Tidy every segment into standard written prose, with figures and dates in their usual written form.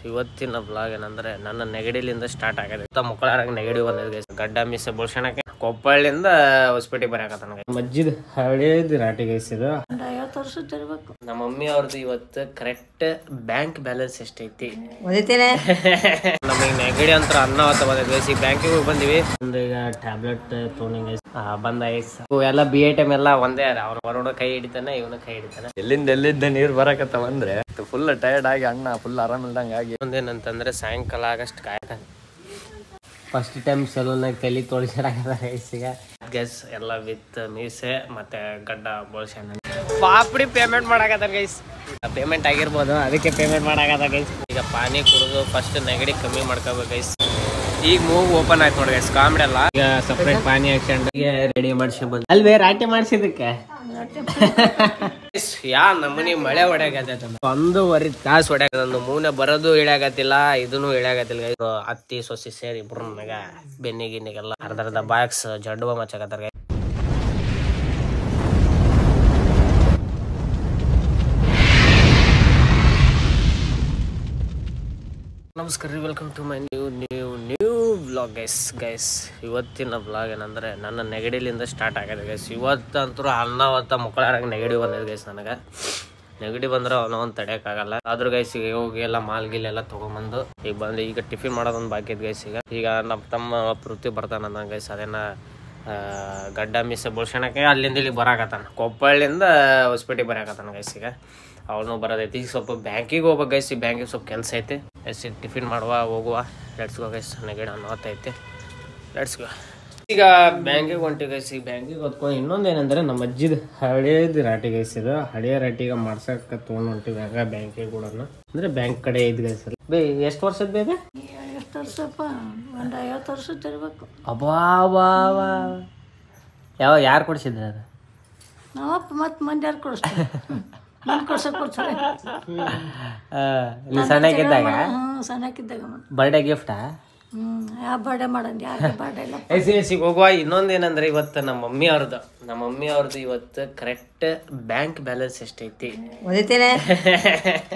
ಇವತ್ತಿನ ಬ್ಲಾಗ್ ಏನಂದ್ರೆ ನನ್ನ ನೆಗಡಿಲಿಂದ ಸ್ಟಾರ್ಟ್ ಆಗಿದೆ. ಮುಕ್ಕಳಾರಾಗ ನೆಗಡಿ ಬಂದಿದೆ ಗೈಸ್. ಗಡ್ಡ ಮೀಸೆ ಬೋಳ್ಸಣಕ್ಕೆ ಕೊಪ್ಪಳಿಂದ ಹೊಸಪೇಟೆ ಬರಕತ್ತಾನ. ಮಜ್ಜಿದ ಹಳೇದು ರಾಟಿ ಗೈಸ್. ಇದು 50 ವರ್ಷ ಇರ್ಬೇಕು. ನಮ್ಮ ಮಮ್ಮಿ ಅವ್ರದ್ದು ಇವತ್ತು ಕರೆಕ್ಟ್ ಬ್ಯಾಂಕ್ ಬ್ಯಾಲೆನ್ಸ್ ಎಷ್ಟೈತಿ ನಮಗೆ ನೆಗಡಿ ಅಂತ ಅನ್ನ ಬಂದಿದೆ ಗೈಸ್. ಈಗ ಬ್ಯಾಂಕಿಗೆ ಹೋಗಿ ಬಂದಿವಿ. ಈಗ ಟ್ಯಾಬ್ಲೆಟ್ ತೊಗೊಂಡಿವಿ ಗೈಸ್. ಬಂದ ಐಸ್ ಎಲ್ಲ ಬಿ ಐಟಮ್ ಎಲ್ಲ ಒಂದೇ. ಅವ್ರ ಹೊರಗಡೆ ಕೈ ಹಿಡಿತಾನೆ, ಇವನು ಕೈ ಹಿಡಿತಾನೆ. ಎಲ್ಲಿಂದ ನೀರ್ ಬರಕತ್ತಾವ ಅಂದ್ರೆ ಫುಲ್ ಟಯರ್ಡ್ ಆಗಿ ಅಣ್ಣ ಫುಲ್ ಆರಾಮಿಲ್ದಂಗ ಆಗಿ. ಒಂದೇನಂತಂದ್ರೆ ಸಾಯಂಕಾಲ ಆಗಷ್ಟು ಕಾಯ್ತಾನೆ. ಫಸ್ಟ್ ಟೈಮ್ ಸಲೂನಾಗ ತಲೆ ತೋಳಿಸಿರಾಗದ ಈಗ ಗೈಸ್. ಎಲ್ಲ ವಿತ್ ಮೀಸೆ ಮತ್ತೆ ಗಡ್ಡ ಬೋಳ್ಸ್ಯಾನ. ಪಾಪಡಿ ಪೇಮೆಂಟ್ ಮಾಡಾಕತ್ತಾರ ಗೈಸ್. ಪೇಮೆಂಟ್ ಆಗಿರ್ಬೋದು, ಅದಕ್ಕೆ ಪೇಮೆಂಟ್ ಮಾಡಾಕತ್ತ ಗೈಸ್. ಈಗ ಪಾನಿ ಕುಡಿದು ಫಸ್ಟ್ ನೆಗಡಿ ಕಮ್ಮಿ ಮಾಡ್ಕೋಬೇಕು ಗೈಸ್. ಈಗ ಮೂವ್ ಓಪನ್ ಆಯ್ತು ನೋಡಿ ಗೈಸ್. ಕಾಮಿಡಿ ಅಲ್ಲ. ಈಗ ಸಪ್ರೇಟ್ ಪಾನಿ ಹಾಕ್ಸ್ಕೊಂಡು ರೆಡಿ ಮಾಡ್ಸ್ಕೊಂಡ್ ಅಲ್ವೇ ರಾಟಿ ಮಾಡ್ಸಿದಕ್ಕೆ ಯಾ ನಮ್ಮನಿ ಮಳೆ ಹೊಡ್ಯಾಕತ್ತ. 1.5 ತಾಸು ಹೊಡ್ಯಾಕ. ಮೂನೆ ಬರೋದು ಇಳ್ಯಾಗತ್ತಿಲ್ಲ, ಇದನ್ನು ಇಳ್ಯಾಗತ್ತಿಲ್ಲ. ಅತ್ತಿ ಸೊಸಿ ಸೇರಿ ಇಬ್ರು ಮ್ಯಾಗ ಬೆನ್ನಿಗಿನ್ನಿಗೆಲ್ಲ ಅರ್ಧ ಬಾಕ್ಸ್ ಜಡ್ಡುವ ಮಚ್ಚಾಕತ್ತಾರ. ನಮಸ್ಕಾರ ರೀ, welcome to my new vlog guys. ಇವತ್ತಿನ ವ್ಲಾಗ್ ಏನಂದರೆ ನನ್ನ ನೆಗಡಿಲಿಂದ ಸ್ಟಾರ್ಟ್ ಆಗಿದೆ ಗೈಸ್. ಇವತ್ತಂತೂ ಹೊತ್ತ ಮುಕ್ಕಳಾರಾಗ ನೆಗಡಿ ಬಂದಿದೆ ಗೈಸ್. ನನಗೆ ನೆಗಡಿ ಬಂದ್ರೆ ಅವನೊಂದು ತಡೆಯೋಕ್ಕಾಗಲ್ಲ. ಆದ್ರೂ ಗೈಸ್ ಈಗ ಹೋಗಿ ಎಲ್ಲ ಮಾಲ್ಗಿಲೆಲ್ಲ ತೊಗೊಂಬಂದು ಈಗ ಟಿಫಿನ್ ಮಾಡೋದೊಂದು ಬಾಕಿ ಇದೆ ಗೈಸ್. ಈಗ ನಮ್ಮ ತಮ್ಮ ಪೃಥ್ವಿ ಬರ್ತಾನ ನನ್ನ ಗೈಸ್. ಅದೇನ ಗಡ್ಡ ಮೀಸೆ ಬೋಳ್ಸಣಕ್ಕೆ ಅಲ್ಲಿಂದ ಇಲ್ಲಿ ಬರಾಕತ್ತಾನ. ಕೊಪ್ಪಳಿಂದ ಹೊಸಪೇಟೆ ಬರಾಕತ್ತಾನ ಗೈಸ್. ಈಗ ಅವನು ಬರೋದೈತಿ. ಈಗ ಸ್ವಲ್ಪ ಬ್ಯಾಂಕಿಗೆ ಹೋಗ್ಬೇಕು ಗೈಸ್. ಈ ಬ್ಯಾಂಕಿಗೆ ಸ್ವಲ್ಪ ಕೆಲಸ ಐತಿ. ಟಿಫಿನ್ ಮಾಡುವ ಹೋಗುವ. Let's go guys. ನೆಗಡಿ ಅನ್ನೋತೈತಿ. Let's go. ಈಗ ಬ್ಯಾಂಕಿಗೆ ಹೊಂಟಿ ಗೈಸ್. ಈಗ ಬ್ಯಾಂಕಿಗೆ ಹೊತ್ಕೊಂಡು ಇನ್ನೊಂದೇನೆಂದ್ರೆ ನಮ್ಮ ಅಜ್ಜಿದ ಹಳೇದು ರಾಟಿ ಗೈಸ್. ಇದು ಹಳೆಯ ರಾಟಿಗೆ ಮಾಡ್ಸಕ್ಕೆ ತೊಗೊಂಡು ಹೊಂಟಿವಿ. ಆಗ ಬ್ಯಾಂಕಿಗೆ ಕೂಡ ಅಂದ್ರೆ ಬ್ಯಾಂಕ್ ಕಡೆ ಐದು ಗೈಸ್. ಬೇ ಎಷ್ಟು ವರ್ಷದ ಬೇಬೆ? 50 ವರ್ಷಪ್ಪ. ಒಂದು 50 ವರ್ಷ ಇರ್ಬೇಕು. ಯಾರು ಕೊಡಿಸಿದ್ರೆ ಅದು? ನಾವಪ್ಪ ಮತ್ತು ಮಂದಿ ಯಾರು ಕೊಡಿಸ್ತಾರೆ? ನಾನು ಕೊಡ್ತಾರೆ. ಸಣ್ಣಕ್ಕಿದ್ದಾಗ ಸಣ್ಣಕ್ಕಿದ್ದಾಗ ಬರ್ಡೇ ಗಿಫ್ಟಾ? ಯಾವ ಬರ್ಡೇ ಮಾಡಂడి, ಯಾಕೆ ಬರ್ಡೇ ಇಲ್ಲ. ಎಸಿಗೆ ಹೋಗುವ. ಇನ್ನೊಂದೇನಂದ್ರೆ ಇವತ್ತು ನಮ್ಮ ಮಮ್ಮಿ ಅವ್ರದ್ದು ಇವತ್ತು ಕರೆಕ್ಟ್ ಬ್ಯಾಂಕ್ ಬ್ಯಾಲೆನ್ಸ್ ಎಷ್ಟೈತಿ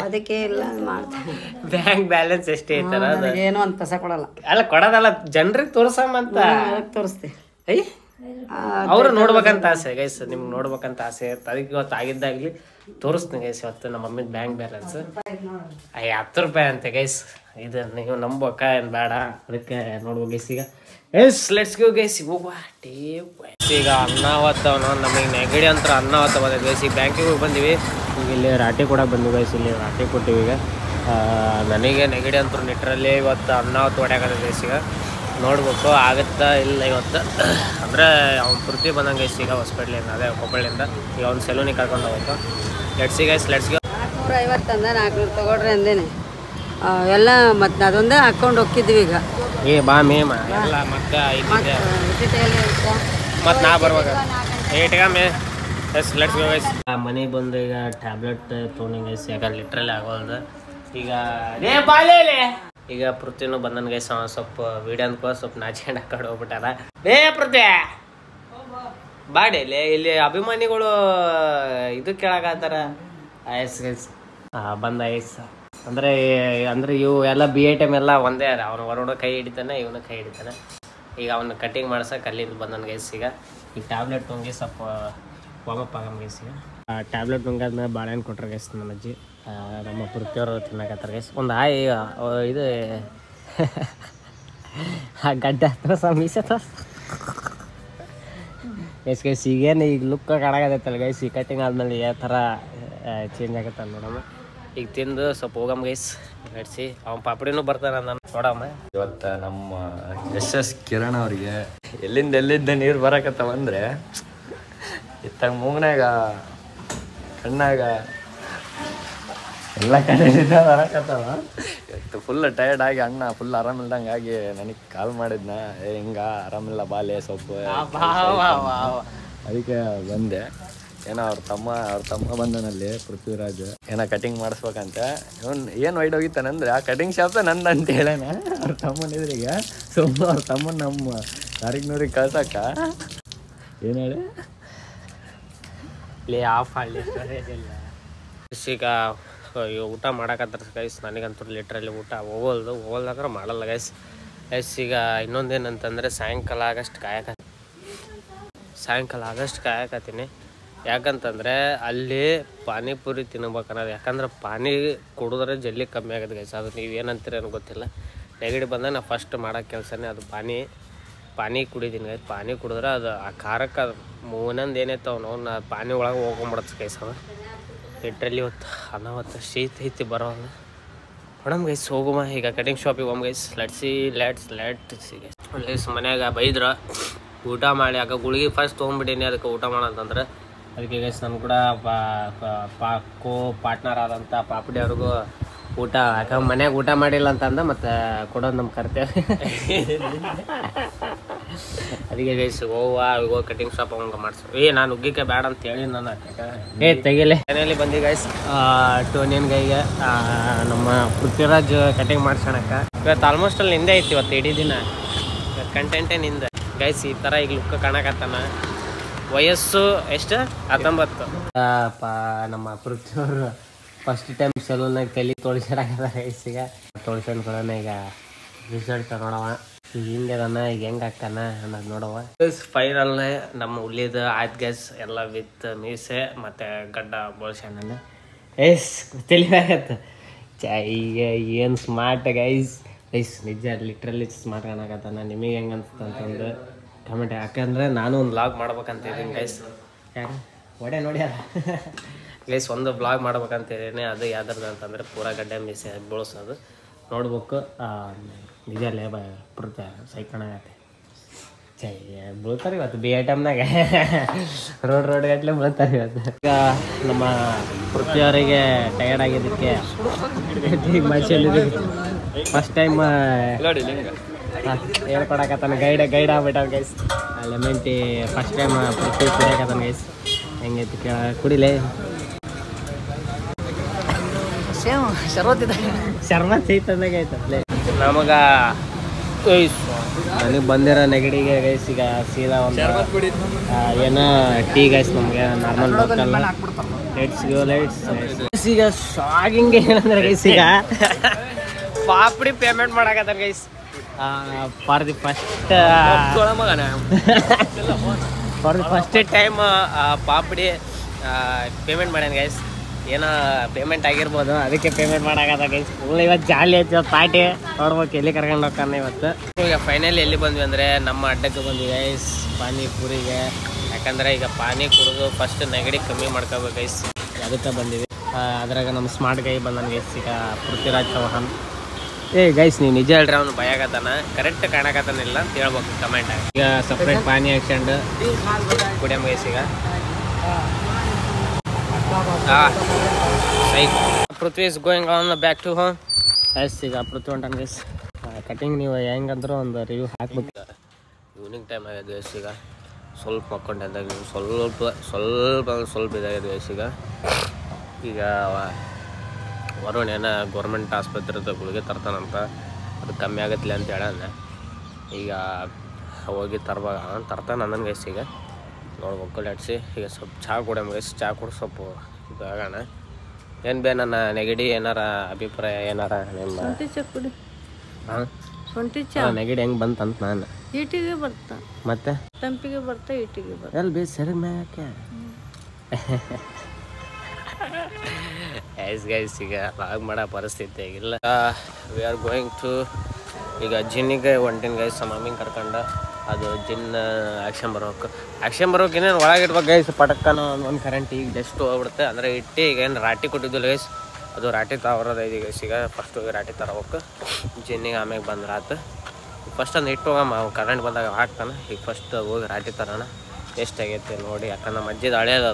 ಅದಕ್ಕೆ ಇಲ್ಲ ಮಾಡ್ತಾರೆ. ಬ್ಯಾಂಕ್ ಬ್ಯಾಲೆನ್ಸ್ ಎಷ್ಟೇ ಐತಲ್ಲ ಏನೋ ಒಂದು ಪೈಸೆ ಕೊಡಲ್ಲ. ಅಲ್ಲ ಕೊಡೋದಲ್ಲ, ಜನರಿಗೆ ತೋರ್ಸಮ್ಮಂತ ತೋರಿಸ್ತೆ. ಅವ್ರು ನೋಡ್ಬೇಕಂತ ಆಸೆ ಗೈಸ್. ನಿಮ್ಗೆ ನೋಡ್ಬೇಕಂತ ಆಸೆ ಇರುತ್ತೆ. ಅದಕ್ಕೆ ಇವತ್ತು ಆಗಿದ್ದಾಗ್ಲಿ ತೋರಿಸ್ತೀನಿ ಗೈಸ್. ಇವತ್ತು ನಮ್ಮ ಮಮ್ಮಿದ ಬ್ಯಾಂಕ್ ಬ್ಯಾಲೆನ್ಸ್ 10 ರೂಪಾಯಿ ಅಂತೆ ಗೈಸ್. ಇದು ನೀವು ನಂಬೋಕ ಏನು ಬೇಡ, ಅದಕ್ಕೆ ನೋಡ್ಬೇಕು ಗೈಸ್. ಈಗ ಲೆಟ್ಸ್ ಗೋ ಗೈಸ್. ಹೋಗುವ ಈಗ ಅನ್ನವತ್ತವನು ನಮಗೆ ನೆಗಡಿ ಅಂತ ಬಂದಿದೆ ಗೈಸ್. ಈಗ ಬ್ಯಾಂಕಿಗೆ ಹೋಗಿ ಬಂದಿವಿ. ಈಗ ಇಲ್ಲಿ ರಾಟಿ ಕೊಡಕ್ಕೆ ಬಂದ್ವಿ ಗೈಸ್. ಇಲ್ಲಿ ರಾಟಿ ಕೊಟ್ಟಿವಿ. ಈಗ ನನಗೆ ನೆಗಡಿ ಅಂತೂ ನಿಟ್ರಲ್ಲಿ ಇವತ್ತು ಅನ್ನವತ್ತು ಹೊಡ್ಯಾಕತ್ತ ಗೈಸ್. ಈಗ ನೋಡ್ಬೇಕು ಆಗುತ್ತಾ ಇಲ್ಲ ಇವತ್ತು. ಅಂದರೆ ಅವ್ನು ಪೃಥ್ವಿ ಬಂದಂಗೆ ಗೈಸ್. ಈಗ ಹಾಸ್ಪಿಟ್ಲಿಂದ, ಅದೇ ಕೊಪ್ಪಳಿಂದ. ಈಗ ಅವ್ನು ಸೆಲೂನಿಗೆ ಕರ್ಕೊಂಡು ಹೋಗ್ಬೇಕು. Let's go. 450 ಅಂದ 400 ತಗೊಳ್ರಿ ಅಂದೇನೆ ಎಲ್ಲ. ಮತ್ತೆ ಅದೊಂದೇ ಹಾಕೊಂಡು ಹೋಗಿದ್ವಿ. ಈಗ ಬಾ ಮೇಮ ಎಲ್ಲ ಮತ್ತೆ ನಾ ಬರುವಾಗ ಲೆಟ್ಸ್ ಗೋ ಗೈಸ್. ಮನೆಗೆ ಬಂದು ಈಗ ಟ್ಯಾಬ್ಲೆಟ್ ತೊಗೊಂಡು ಗೈಸ್. ಈಗ ಲಿಟ್ರಲ್ಲಿ ಆಗೋಲ್ದು. ಈಗ ಪೃಥ್ವಿನೂ ಬಂದನ್ ಗೈಸ್. ಸ್ವಲ್ಪ ವಿಡಿಯೋ ಅನ್ಕೋ ಸ್ವಲ್ಪ ನಾಚಿಕೊಂಡು ಆ ಕಡೆ ಹೋಗ್ಬಿಟ್ಟಾರ. ಪೃಥ್ವಿ ಬಾಡೇಲಿ ಇಲ್ಲಿ ಅಭಿಮಾನಿಗಳು ಇದು ಕೇಳಾಕತ್ತಾರ. ಐಸ್ ಗೈಸ್ ಬಂದ ಐಸ್ ಅಂದ್ರೆ ಇವು ಎಲ್ಲ ಬಿ ಐಟಮ್ ಎಲ್ಲ ಒಂದೇ. ಅವ್ನು ಹೊರಗಡೆ ಕೈ ಹಿಡಿತಾನೆ, ಇವನು ಕೈ ಹಿಡಿತಾನೆ. ಈಗ ಅವನು ಕಟ್ಟಿಂಗ್ ಮಾಡ್ಸಕ್ಕೆ ಅಲ್ಲಿಂದ ಬಂದನ್ ಗೈಸ್. ಈಗ ಟ್ಯಾಬ್ಲೆಟ್ ನುಂಗಿ ಸ್ವಲ್ಪ ವಾಮಪ್ ಆಗಮ್ ಗೈಸ್. ಈಗ ಟ್ಯಾಬ್ಲೆಟ್ ನುಂಗಾದ್ಮೇಲೆ ಬಾಳೆಹಣ್ಣು ಕೊಟ್ರೆ ಗೈಸ್ ನಮ್ಮ ಅಜ್ಜಿ. ನಮ್ಮ ಪೃಥ್ವಿಯವರು ತಿನ್ನಕತ್ತಾರ ಗೈಸ್. ಒಂದು ಇದು ಗಡ್ಡ ಮೀಸೆ ಗೈಸ್. ಗೈಸ್ ಈಗೇನು ಈಗ ಲುಕ್ ಕಾಣಾಗತ್ತಲ್ಲ ಗೈಸ್. ಈ ಕಟ್ಟಿಂಗ್ ಆದ್ಮೇಲೆ ಯಾವ ಥರ ಚೇಂಜ್ ಆಗತ್ತಲ್ಲ ನೋಡಮ್ಮ. ಈಗ ತಿಂದು ಸ್ವಲ್ಪ ಹೋಗಮ್ಮ ಗೈಸ್. ನಡೆಸಿ ಅವ್ನ ಪಾಪಡಿನೂ ಬರ್ತಾನೆ ನಾನು ನೋಡಮ್ಮ. ಇವತ್ತು ನಮ್ಮ ಎಸ್ ಕಿರಣ್ ಅವ್ರಿಗೆ ಎಲ್ಲಿಂದ ನೀರು ಬರಕತ್ತಾವ ಅಂದ್ರೆ ಇತ್ತಾಗ ಮೂಗ್ನಾಗ ಕಣ್ಣಾಗ ಎಲ್ಲ ಕಡೆಯಿಂದ ಬರಕತ್ತಾವ. ಇವತ್ತು ಫುಲ್ ಟಯರ್ಡ್ ಆಗಿ ಅಣ್ಣ ಫುಲ್ ಆರಾಮಿಲ್ದಂಗೆ ಆಗಿ ನನಗೆ ಕಾಲ್ ಮಾಡಿದ್ನ. ಹಿಂಗ ಆರಾಮಿಲ್ಲ ಬಾಲೆ ಸೊಪ್ಪು, ಅದಕ್ಕೆ ಬಂದೆ. ಏನೋ ಅವ್ರ ತಮ್ಮ ಬಂದನಲ್ಲಿ ಪೃಥ್ವಿರಾಜ್ ಏನೋ ಕಟಿಂಗ್ ಮಾಡಿಸ್ಬೇಕಂತ. ಇವನು ಏನು ವೈಡ್ ಹೋಗಿತ್ತಾನಂದ್ರೆ ಆ ಕಟಿಂಗ್ ಶಾಪ್ ನಂದು ಅಂತ ಹೇಳೋಣ. ಅವ್ರ ತಮ್ಮನಿದ್ರಿಗೆ ಸ್ವಲ್ಪ ಅವ್ರ ತಮ್ಮನ ನಮ್ಮ ತಾರೀಖ್ ಕಳ್ಸಕ್ಕ ಏನು ಹೇಳಿ ಆಫ್ ಆಗಲಿ. ಈಗ ಊಟ ಮಾಡಕತ್ತಾರ ಗೈಸ್. ನನಗಂತೂ ಲಿಟ್ರಲ್ಲಿ ಊಟ ಹೋಗಲ್ದಾದ್ರೆ ಮಾಡಲ್ಲ ಗೈಸ್. ಈಗ ಇನ್ನೊಂದೇನಂತಂದರೆ ಸಾಯಂಕಾಲ ಆಗಸ್ಟ್ ಕಾಯಕತ್ತೀನಿ. ಯಾಕಂತಂದರೆ ಅಲ್ಲಿ ಪಾನಿಪುರಿ ತಿನ್ಬೇಕನ್ನೋದು. ಯಾಕಂದ್ರೆ ಪಾನಿ ಕುಡಿದ್ರೆ ಜಲ್ದಿ ಕಮ್ಮಿ ಆಗೋದು ಗೈಸ್. ಅದು ನೀವು ಏನಂತೀರ ಏನೋ ಗೊತ್ತಿಲ್ಲ. ನೆಗಡಿ ಬಂದಾಗ ನಾ ಫಸ್ಟ್ ಮಾಡೋ ಕೆಲಸನೇ ಅದು ಪಾನಿ ಕುಡಿದೀನಿ ಗೈಸ್. ಪಾನಿ ಕುಡಿದ್ರೆ ಅದು ಆ ಖಾರಕ್ಕೆ ಅದು ಮೂನಂದು ಏನೈತೆ ನಾ ಪಾನಿ ಒಳಗೆ ಹೋಗ್ಕೊಂಬಿಡತ್ತೆ ಗೈಸ್. ಅದು ಲಿಟ್ರಲ್ಲಿ ಹೊತ್ತು ಶೀತ ಐತಿ ಬರೋಲ್ಲ. ಮೇಡಮ್ ಗೈಸ್ ಹೋಗುವ ಈಗ ಕಟಿಂಗ್ ಶಾಪಿಗೆ ಹೋಮ್ ಗೈಸ್. Let's guys. ಮನ್ಯಾಗ ಬೈದ್ರ ಊಟ ಮಾಡಿ ಆಗ ಗುಳಿಗೆ ಫಸ್ಟ್ ತೊಗೊಂಬಿಟ್ಟೀನಿ ಅದಕ್ಕೆ ಊಟ ಮಾಡಂತಂದ್ರೆ ಅದಕ್ಕೆ ಗೈಸ್ ನಾನು ಕೂಡ ಪಾರ್ಟ್ನರ್ ಆದಂಥ ಪಾಪಡಿ ಅವ್ರಿಗೂ ಊಟ ಯಾಕಂದ್ರೆ ಮನ್ಯಾಗ ಊಟ ಮಾಡಿಲ್ಲ ಅಂತಂದ ಮತ್ತು ಕೊಡೋದು ನಮ್ಮ ಕರ್ತೇವೆ. ಅದಕ್ಕೆ ಗೈಸ್ ಹೋಗೋ ಕಟಿಂಗ್ ಶಾಪ್ ಅವಂಗೆ ಮಾಡ್ಸೋ. ನಾನು ಉಗ್ಗಿಕೆ ಬೇಡ ಅಂತ ಹೇಳಿ ನಾನು ತೆಗಿಲೆ ಮನೆಯಲ್ಲಿ ಬಂದಿ ಗೈಸ್. ಟೋನಿಯನ್ ಗೈಗೆ ನಮ್ಮ ಪೃಥ್ವಿರಾಜ್ ಕಟಿಂಗ್ ಮಾಡ್ಸೋಣಕ್ಕ ಇವತ್ತು ಆಲ್ಮೋಸ್ಟ್ ಅಲ್ಲಿ ನಿಂದೆ ಐತಿ ಇವತ್ತು ಇಡೀ ದಿನ ಕಂಟೆಂಟೇ ನಿಂದೆ ಗೈಸ್. ಈ ಥರ ಈಗ ಲುಕ್ ಕಾಣಕತ್ತಾನ. ವಯಸ್ಸು ಎಷ್ಟು 19. ನಮ್ಮ ಪೃಥ್ವಿಯವರು ಫಸ್ಟ್ ಟೈಮ್ ಸಲೂನಾಗ ತಲೆ ತೊಳ್ಸಿರಾಕದ ಗೈಸ್. ಈಗ ತೊಳ್ಸ್ಕೊಂಡ್ಕೊಳ್ಳೋಣ ಈಗ ರಿಸಲ್ಟ್ ತಗೊಳವ. ಈಗ ಹಿಂಗದಾನ ಈಗ ಹೆಂಗೆ ಹಾಕ್ತಾನ ಅನ್ನೋದು ನೋಡವ. ಫೈನಲ್ ನಮ್ಮ ಉಳಿದ ಆಯ್ತು ಗೈಸ್. ಎಲ್ಲ ವಿತ್ ಮೀಸೆ ಮತ್ತು ಗಡ್ಡ ಬೋಳ್ಸ್ಯಾನ ತಿಳಿಯಾಗತ್ತೆ. ಈಗ ಏನು ಸ್ಮಾರ್ಟ್ ಗೈಸ್ ನಿಜ ಲಿಟ್ರಲಿ ಸ್ಮಾರ್ಟ್ ಕಾಣಕತ್ತಾನ. ನಿಮಗೆ ಹೆಂಗೆ ಅನ್ಸುತ್ತಂತಂದು ಕಮೆಂಟ್. ಯಾಕಂದರೆ ನಾನು ಒಂದು ವ್ಲಾಗ್ ಮಾಡ್ಬೇಕಂತ ಇದ್ದೀನಿ ಗೈಸ್. ಯಾರು ನೋಡ್ಯಾರ ಗೈಸ್ ಒಂದು ವ್ಲಾಗ್ ಮಾಡ್ಬೇಕಂತಿದ್ದೀನಿ. ಅದು ಯಾವ್ದು ಅಂತಂದರೆ ಪೂರಾ ಗಡ್ಡೆ ಮೀಸೆ ಬೋಳ್ಸೋದು ನೋಡ್ಬೇಕು. ನಿಜ ಅಲ್ಲೇ ಸೈಕಣಾಗತ್ತೆ ಬೀಳ್ತಾರೆ ಇವತ್ತು ಬಿ ಐಟಮ್ನಾಗ ರೋಡ್ ಗಟ್ಟಲೆ ಬೀಳ್ತಾರೆ ಇವತ್ತು. ಈಗ ನಮ್ಮ ಪೃಥ್ವಿಯವರಿಗೆ ಟಯರ್ಡ್ ಆಗಿದ್ದಕ್ಕೆ ಫಸ್ಟ್ ಟೈಮ್ ಹೇಳ್ಕೊಡಕತ್ತಾನ. ಗೈಡ್ ಆಗ್ಬಿಟ್ಟ guys. Lemon tea first time Prithvi ಕುಡಿಯಕತ್ತಾನ ಗೈಸ್. ಹೆಂಗೈತಿ ಕುಡಿಲೇ ಶರ್ಬತ್ ಐತಂದಾಗ ಐತಪ್ಲೆ ನಮಗ ನನಗೆ ಬಂದಿರೋ ನೆಗಡಿಗೆ ಗೈಸ್. ಈಗ ಸೀದಾ ಒಂದು ಏನೋ ಟೀ ಗೈಸ್ ನಮಗೆ ನಾರ್ಮಲ್ ಬರ್ತಲ್ಲ. ಲೆಟ್ಸ್ ಈಗ ಶಾಗಿಂಗ್ ಏನಂದ್ರೆ ಗೈಸ್ ಈಗ ಪಾಪಡಿ ಪೇಮೆಂಟ್ ಮಾಡಕತ್ತಾರ guys. For the first time ಪಾಪಡಿ ಪೇಮೆಂಟ್ ಮಾಡ್ಯಾನ ಗೈಸ್. ಏನೋ ಪೇಮೆಂಟ್ ಆಗಿರ್ಬೋದು ಅದಕ್ಕೆ ಪೇಮೆಂಟ್ ಮಾಡಾಕತ್ತ ಗೈಸ್. ಫುಲ್ ಇವತ್ತು ಜಾಲಿ ಐತಿ ಪಾರ್ಟಿ ನೋಡ್ಬೇಕು ಎಲ್ಲಿ ಕರ್ಕೊಂಡು ಹೋಗ್ತಾನೆ ಇವತ್ತು. ಈಗ ಫೈನಲಿ ಎಲ್ಲಿ ಬಂದ್ವಿ ಅಂದರೆ ನಮ್ಮ ಅಡ್ಡಕ್ಕೆ ಬಂದ್ವಿ ಗೈಸ್ ಪಾನಿಪುರಿಗೆ. ಯಾಕಂದರೆ ಈಗ ಪಾನಿ ಕುಡಿದು ಫಸ್ಟ್ ನೆಗಡಿ ಕಮ್ಮಿ ಮಾಡ್ಕೋಬೇಕು ಗೈಸ್. ಅದಕ್ಕೆ ಬಂದಿವಿ. ಅದ್ರಾಗ ನಮ್ಮ ಸ್ಮಾರ್ಟ್ ಗೈ ಬಂದನ್ ಗೈಸ್. ಈಗ ಪೃಥ್ವಿರಾಜ್ ಚೌಹಾನ್. ಗೈಸ್ ನೀವು ನಿಜ ಹೇಳ್ರಿ ಅವ್ನು ಭಯಾಗತ್ತಾನ ಕರೆಕ್ಟ್ ಕಾಣಕತ್ತಾನಿಲ್ಲ ಅಂತ ಹೇಳ್ಬೇಕು ಕಮೆಂಟ್ ಆಗಿ. ಈಗ ಸಪ್ರೇಟ್ ಪಾನಿ ಹಾಕ್ಸ್ಕೊಂಡು ಕುಡಿಯಮ್ ಗೈಸ್. ಈಗ Prithvi is going on back to home guys. ಈಗ ಪೃಥ್ವಿ ಹೊಂಟಾನ ಗೈಸ್. ಕಟಿಂಗ್ ನೀವು ಹೆಂಗಂದ್ರೂ ಒಂದು ರಿವ್ಯೂ ಹಾಕ್ಬೇಕು. ಈವ್ನಿಂಗ್ ಟೈಮ್ ಆಗಿದೆ ಗೈಸ್. ಈಗ ಸ್ವಲ್ಪ ಮಕ್ಕೊಂಡಾಗ ಸ್ವಲ್ಪ ಇದಾಗಿದೆ ಗೈಸ್. ಈಗ ವರುಣ್ ಏನೋ ಗೌರ್ಮೆಂಟ್ ಆಸ್ಪತ್ರೆದ ಗುಳಿಗೆ ತರ್ತಾನಂತ. ಅದು ಕಮ್ಮಿ ಆಗತ್ತಲೆ ಅಂತ ಹೇಳೋಣ. ಈಗ ಹೋಗಿ ತರ್ತಾನೆ ಅನ್ನೋದು ಗೈಸ್. ಈಗ ನೋಡ್ಬೇಕು ಲೆಟ್ಸಿ. ಈಗ ಸ್ವಲ್ಪ ಚಹಾ ಕುಡಿಯಮ್ ಗೈಸ್. ಚಹಾ ಕುಡಿ ಸ್ವಲ್ಪ ಇದಾಗೋಣ. ಏನು ನನ್ನ ನೆಗಡಿ ಏನಾರ ಅಭಿಪ್ರಾಯ ಏನಾರ ನಿಮ್ಮ ನೆಗಡಿ ಹೆಂಗೆ ಬಂತಂತ ನಾನು ಈಟಿಗೆ ಬರ್ತಾ ಮತ್ತೆ ತಂಪಿಗೆ ಬರ್ತಾ ಈಟಿಗೆ ಬರ್ತಾ ಎಲ್ಲಿ ಬೇ ಸರಿ ಮ್ಯಾಕೆ ಗೈಸ್. ಈಗ ಲಾಗ್ ಮಾಡೋ ಪರಿಸ್ಥಿತಿ ಆಗಿಲ್ಲ. ವಿ ಆರ್ ಗೋಯಿಂಗ್ ಟು ಈಗ ಜಿನ್ನಿಗೆ ಹೊಂಟಿನ ಗೈಸ್. ಮಮ್ಮಿಂಗ್ ಕರ್ಕೊಂಡು ಅದು ಜಿನ್ ಆಕ್ಷನ್ ಬರೋಕೆ ಇನ್ನೇನು ಒಳಗೆ ಇಡ್ಬೇಕು ಗೈಸ್. ಪಟಕ್ಕನ ಒಂದು ಕರೆಂಟ್ ಈಗ ಜಸ್ಟ್ ಹೋಗ್ಬಿಡುತ್ತೆ. ಅಂದರೆ ಇಟ್ಟು ಈಗ ಏನು ರಾಟಿ ಕೊಟ್ಟಿದ್ದಿಲ್ಲ ಗೈಸ್. ಅದು ರಾಟಿ ತರೋದೈದು ಗೈಸ್. ಈಗ ಫಸ್ಟ್ ಹೋಗಿ ರಾಟಿ ತರಬೇಕು ಜಿನ್ನಿಗೆ. ಆಮ್ಯಾಗ ಬಂದ್ರೆ ಆತು. ಫಸ್ಟ್ ಒಂದು ಇಟ್ಟು ಹೋಗಮ್ಮ ಕರೆಂಟ್ ಬಂದಾಗ ಹಾಕ್ತಾನೆ. ಈಗ ಫಸ್ಟ್ ಹೋಗಿ ರಾಟಿ ತರೋಣ ಎಷ್ಟಾಗೈತೆ ನೋಡಿ. ಯಾಕಂದ್ರೆ ನಮ್ಮ ಅಜ್ಜಿದು ಹಳೇದು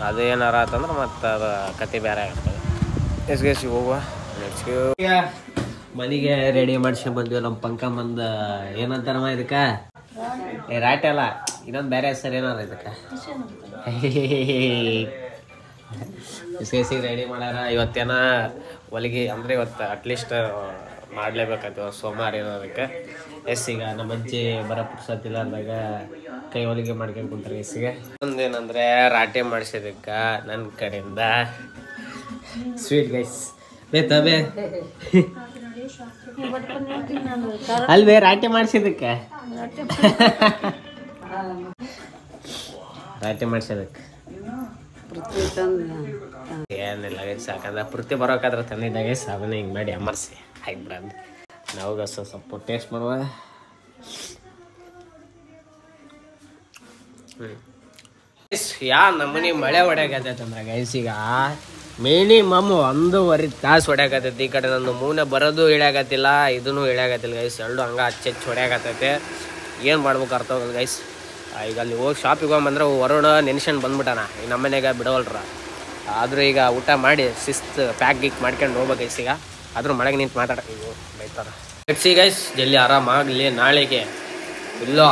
ಅದು ಏನಾರ ಆತಂದ್ರೆ ಮತ್ತು ಅದು ಕತೆ ಬೇರೆ ಆಗ್ತದೆ. ಗೈಸ್ ಹೋಗುವ ಈಗ ಮನೆಗೆ ರೆಡಿ ಮಾಡಿಸಿ ಬಂದ್ವಿ. ನಮ್ಮ ಪಂಕಮ್ಮಂದ ಏನಂತಾರಮ್ಮ ಇದಕ್ಕೆ ರಾಟಿ ಅಲ್ಲ ಇನ್ನೊಂದು ಬೇರೆ ಹೆಸರು ಏನಾರ ಇದಕ್ಕೆ ಬಿಸ್ಕೇಸಿಗೆ ರೆಡಿ ಮಾಡ್ಯಾರ. ಇವತ್ತೇನ ಹೊಲಿಗೆ ಅಂದರೆ ಇವತ್ತು ಅಟ್ಲೀಸ್ಟ್ ಮಾಡಲೇಬೇಕಾಯ್ತು ಸೋಮವಾರ ಇರೋದಕ್ಕೆ. ಈಗ ನಮ್ಮ ಅಜ್ಜಿ ಬರೋ ಪುರ್ಸತ್ತಿಲ್ಲ ಅಂದಾಗ ಕೈ ಹೊಲಿಗೆ ಮಾಡ್ಕೊಂಡು ಕುಂತಾರೆ. ಒಂದೇನಂದರೆ ರಾಟಿ ಮಾಡಿಸಿದಕ್ಕೆ ನನ್ನ ಕಡೆಯಿಂದ ಸ್ವೀಟ್ ಗೈಸ್ ಬೇತಬೇ ಅಲ್ವೇ ರಾಟಿ ಮಾಡಿಸಿದಕ್ಕೆ ರಾಟಿ ಮಾಡಿಸೋದಕ್ಕೆ ಏನಿಲ್ಲ ಗೈಸ್ ಯಾಕಂದ್ರೆ ಪೃಥ್ವಿ ಬರೋಕಾದ್ರೆ ತಂದಿದ್ದ ಗೈಸ್ ಅದನ್ನ ಹಿಂಗೆ ಮಾಡಿ ಅಮರ್ಸಿ ಹಾಕ್ಬಿಡಂದು ನಾವು ಸ್ವಲ್ಪ ಟೇಸ್ಟ್ ಮಾಡುವ. ಯಾ ನಮ್ಮನೆ ಮಳೆ ಹೊಡ್ಯಾಕತ್ತೈತಂದ್ರೆ ಗೈಸ್ ಈಗ ಮಿನಿಮಮ್ 1.5 ತಾಸು ಹೊಡ್ಯಾಕತ್ತೈತಿ. ಈ ಕಡೆ ನಂದು ಮೂನೆ ಬರೋದು ಇಳ್ಯಾಕತ್ತಿಲ್ಲ, ಇದನ್ನು ಇಳ್ಯಾಕತ್ತಿಲ್ಲ ಗೈಸ್. ಎರಡು ಹಂಗೆ ಹಚ್ಚೆಚ್ಚು ಹೊಡ್ಯಾಕತ್ತೈತೆ. ಏನು ಮಾಡ್ಬೇಕು ಅರ್ಥ ಹೋಗಲ್ಲ ಗೈಸ್. ಈಗ ಅಲ್ಲಿ ಹೋಗಿ ಶಾಪಿಗೆ ಹೋಗ್ಬಂದ್ರೆ ಹೊರಡು ನೆನ್ಸ್ಕೊಂಡು ಬಂದ್ಬಿಟ್ಟಾನ. ಈಗ ನಮ್ಮನೆಗೆ ಬಿಡವಲ್ರ. ಆದರೂ ಈಗ ಊಟ ಮಾಡಿ ಶಿಸ್ತು ಪ್ಯಾಕ್ ಗೀಕ್ ಮಾಡ್ಕೊಂಡು ಹೋಗ್ಬೇಕು ಗೈಸ್. ಈಗ ಆದರೂ ಮಳೆಗೆ ನಿಂತು ಮಾತಾಡೋದು ಬೈತಾರೆ ಸಿ ಗೈಸ್. ಜಲ್ದಿ ಆರಾಮಾಗಲಿ. ನಾಳೆಗೆ ಇಲ್ಲೋ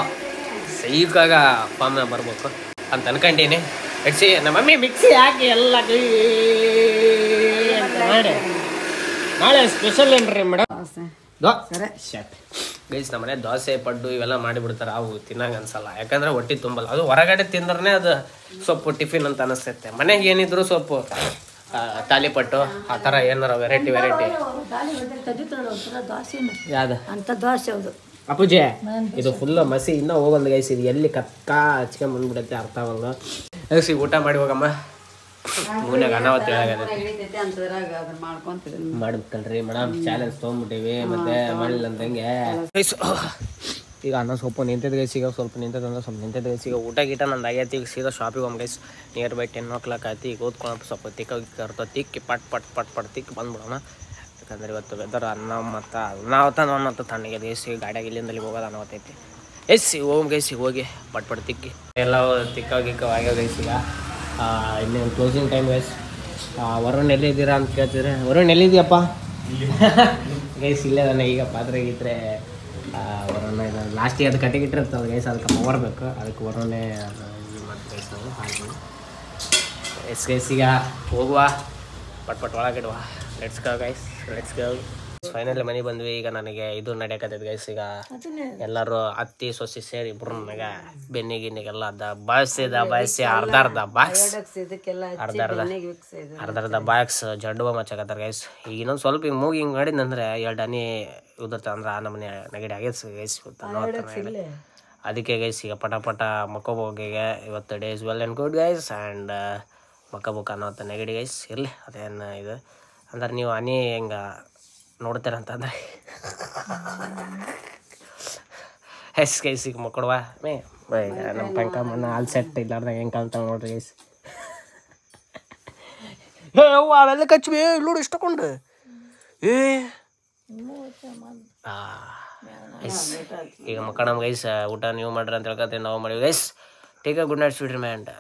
ಸೈಕಾಗ ಫಾರ್ಮ್ನ ಬರ್ಬೇಕು ಅಂತ ಅನ್ಕೊಂಡೀನಿ. ಎಡ್ಸಿ ನಮ್ಮ ಮಮ್ಮಿ ಮಿಕ್ಸಿ ಹಾಕಿ ಎಲ್ಲ ಅಂತ ಮಾಡಿ ನಾಳೆ ಸ್ಪೆಷಲ್ ಏನ್ರಿ ಮೇಡಮ್? ಗೈಸ್ ನಮ್ಮ ಮನೆ ದೋಸೆ ಪಡ್ಡು ಇವೆಲ್ಲ ಮಾಡಿಬಿಡ್ತಾರೆ. ಅವು ತಿನ್ನಂಗೆ ಅನ್ಸಲ್ಲ, ಯಾಕಂದ್ರೆ ಹೊಟ್ಟೆ ತುಂಬಲ್ಲ. ಅದು ಹೊರಗಡೆ ತಿಂದ್ರೆ ಅದು ಸೊಪ್ಪು ಟಿಫಿನ್ ಅಂತ ಅನಿಸ್ತೈತೆ. ಮನೆಗೆ ಏನಿದ್ರು ಸೊಪ್ಪು ತಾಲಿಪಟ್ಟು ಆ ಥರ ಏನಾರ ವೆರೈಟಿ ಯಾವ್ದು ಅಂತ ದೋಸೆ ಹೌದು ಅಪ್ಪುಜಿ. ಇದು ಫುಲ್ ಮಸಿ ಇನ್ನೂ ಹೋಗಲ್ದು ಗೈಸ್. ಇದು ಎಲ್ಲಿ ಹಚ್ಕೊಂಡ್ ಬಂದ್ಬಿಡತ್ತೆ ಅರ್ಥ ಆಗಲ್ಲ. ಗೈಸ್ ಊಟ ಮಾಡಿ ಹೋಗಮ್ಮ. ಮೂನ್ಯಾಗ ಅನಾವತ್ತು ಮಾಡ್ಬೇಕಲ್ರಿ ಮೇಡಮ್. ಚಾಲೆಂಜ್ ತೊಗೊಂಡ್ಬಿಟ್ಟಿವಿ ಮತ್ತೆ ಮಾಡಿಲ್ಲ ಅಂತಂಗೆ. ಈಗ ಅನ್ನ ಸ್ವಲ್ಪ ನಿಂತದ ಗೈಸ್. ಈಗ ಸ್ವಲ್ಪ ನಿಂತದಂದ್ರೆ ಸ್ವಲ್ಪ ನಿಂತದ ಗೈಸ್. ಈಗ ಊಟ ಗೀಟ ನಂದು ಆಗೈತಿ. ಈಗ ಸೀದಾ ಶಾಪಿಗೆ ಹೋಗಿ ಗೈಸ್. ನಿಯರ್ ಬೈ 10 ಆಯ್ತು. ಈಗ ಓದ್ಕೊಂಡು ಸ್ವಲ್ಪ ತಿಕ್ಕಿ ಪಟ್ ತಿಕ್ಕಿ ಬಂದ್ಬಿಡೋಣ. ಯಾಕಂದ್ರೆ ಇವತ್ತು ವೆದರ್ ಅನ್ನಾವತ್ತ ತಣ್ಣಗೆ ಗೈಸ್. ಗಾಡಿಯಾಗ ಇಲ್ಲಿಂದಲ್ಲಿ ಹೋಗೋದು ಅನಾವತ್ತೈತಿ. ಹೋಗಿ ಗೈಸ್. ಹೋಗಿ ಪಟ್ ತಿಕ್ಕಿ ಎಲ್ಲ ತಿಕ್ಕಾಗಿಕ್ಕವ ಆಗ್ಯಾವ ಗೈಸ್. ಈಗ ಇನ್ನೇನು ಕ್ಲೋಸಿಂಗ್ ಟೈಮ್ ಗೈಸ್. ವರುಣ್ ಎಲ್ಲಿದ್ದೀರಾ ಅಂತ ಕೇಳ್ತಿದ್ರೆ, ವರುಣ್ ಎಲ್ಲಿದ್ದೀಯಪ್ಪ ಗೈಸ್? ಇಲ್ಲೇ ತಾನೆ. ಈಗ ಪಾತ್ರೆ ಗೀತ್ರೆ ವರುಣ ಲಾಸ್ಟಿಗೆ ಅದು ಕಟ್ಟಿಗಿಟ್ಟಿರ್ತದೆ ಗೈಸ್. ಅದಕ್ಕೆ ಮವರ್ಬೇಕು. ಅದಕ್ಕೆ ವರುಣೆ ಮತ್ತು ಗೈಸ್ ನಾವು ಹಾಗೆ ಗೈಸ್. ಈಗ ಹೋಗುವ ಪಟ್ ಒಳಗಿಡುವ. Let's go guys, let's go. Final ಮನೆ ಬಂದ್ವಿ. ಈಗ ನನಗೆ ಇದು ನಡೆಯಕತ್ತೈತೆ ಗೈಸ್. ಈಗ ಎಲ್ಲರೂ ಅತ್ತಿ ಸೊಸಿ ಸೇರಿ ಇಬ್ರು ನನಗೆ ಬೆನ್ನಿಗೆಲ್ಲ ಬಾಯಿಸಿ ಅರ್ಧ ಬಾಕ್ಸ್ ಜಡ್ಡುವ ಮಚ್ಚಕತ್ತಾರ ಗೈಸ್. ಈಗ ಇನ್ನೊಂದು ಸ್ವಲ್ಪ ಹಿಂಗೆ ಮೂಗಿ ಹಿಂಗೆ ಮಾಡಿದ್ನಂದ್ರೆ 2 ಹನಿ ಉದುರ್ತ ಅಂದ್ರೆ ಆ ನಮ್ಮನೆ ನೆಗಡಿ ಆಗೈತೆ ಗೈಸ್. ಅದಕ್ಕೆ ಗೈಸ್ ಈಗ ಪಟ ಮಕ್ಕೋಬೋಗಿಗೆ ಇವತ್ತು days well and good guys. And ಮಕ್ಕಬೇಕು ಅನ್ನೋತ್ತ ನೆಗಡಿ ಗೈಸ್. ಇರಲಿ ಅದೇನು ಇದು ಅಂದ್ರೆ ನೀವು ಹನಿ ಹೆಂಗೆ ನೋಡ್ತೀರಂತಂದ್ರೆ ಗೈಸ್. ಈಗ ಮಕ್ಕಳುವ ನಮ್ಮ ಪಂಕ ಮಣ್ಣ ಹಾಲು ಸೆಟ್ ಇಲ್ಲಾರ್ದಾಗ ಹೆಂಗೆ ಕಾಣ್ತಾವ ನೋಡ್ರಿ ಗೈಸ್. ಅವೆಲ್ಲ ಕಚ್ಚಿವೆ ಇಲ್ಲೋಡು ಇಷ್ಟಕೊಂಡು ಈಗ ಮಕ್ಕಳ ನಮ್ಮ ಗೈಸ್. ಊಟ ನೀವು ಮಾಡ್ರಿ ಅಂತ ಹೇಳ್ಕೊತೀವಿ, ನಾವು ಮಾಡಿವಿ guys. Take a good night sweet and.